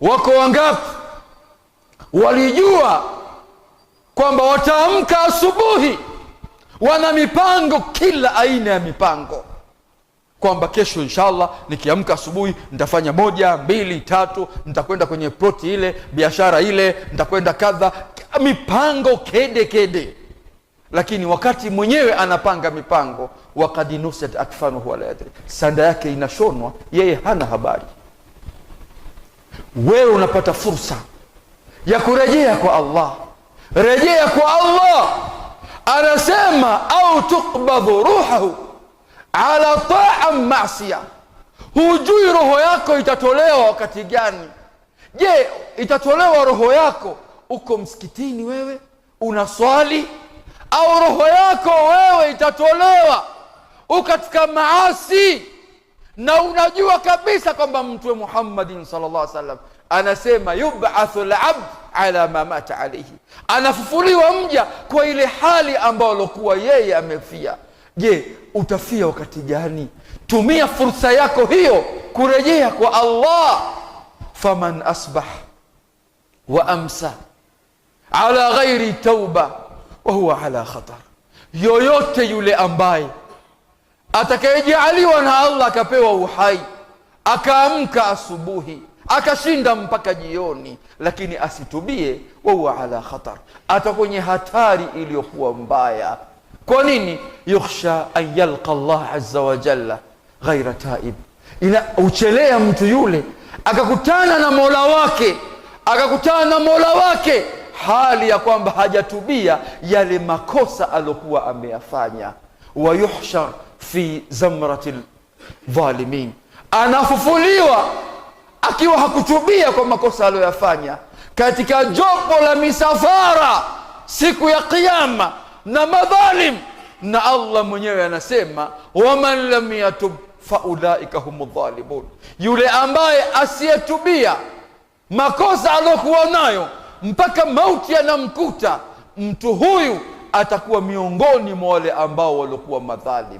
Wako wangapi walijua kwamba wataamka asubuhi, wana mipango, kila aina ya mipango, kwamba kesho inshallah nikiamka asubuhi nitafanya 1, 2, 3, nitakwenda kwenye ploti ile, biashara ile, nitakwenda kadha, mipango kede kede. Lakini wakati mwenyewe anapanga mipango, waqad nusat akfanuhu wala yadri, sanda yake inashonwa, yeye hana habari. Wewe unapata fursa ya kurejea kwa Allah. Rejea kwa Allah. Anasema au tuqbadhu ruhahu ala ta'a ma'siya. Hujui roho yako itatolewa wakati gani. Je, itatolewa roho yako uko msikitini wewe unaswali, au roho yako wewe itatolewa katika maasi na unajua kabisa kwamba Mtume Muhammadin sallallahu alaihi wasallam anasema yub'athu al-'abd ala ma mata alayhi, anafufuliwa mja kwa ile hali ambayo alikuwa yeye amefia. Je, utafia wakati gani? Tumia fursa yako hiyo kurejea kwa Allah. Faman asbah wa amsa ala ghairi tauba wa huwa ala khatar, yoyote yule ambaye atakayejaliwa na Allah akapewa uhai, akaamka asubuhi akashinda mpaka jioni, lakini asitubie, wa huwa ala khatar, ata kwenye hatari iliyokuwa mbaya. Kwa nini? yukhsha an yalqa Allah azza wa jalla ghaira taib, uchelea mtu yule akakutana na Mola wake hali ya kwamba hajatubia yale makosa alokuwa ameyafanya. Wa yuhshar fi zamratil dhalimin, anafufuliwa akiwa hakutubia kwa makosa aliyoyafanya katika jopo la misafara siku ya Kiyama na madhalim. Na Allah mwenyewe anasema waman lam yatub faulaika humu dhalimun, yule ambaye asiyetubia makosa aliyokuwa nayo mpaka mauti yanamkuta, mtu huyu atakuwa miongoni mwa wale ambao walikuwa madhalim.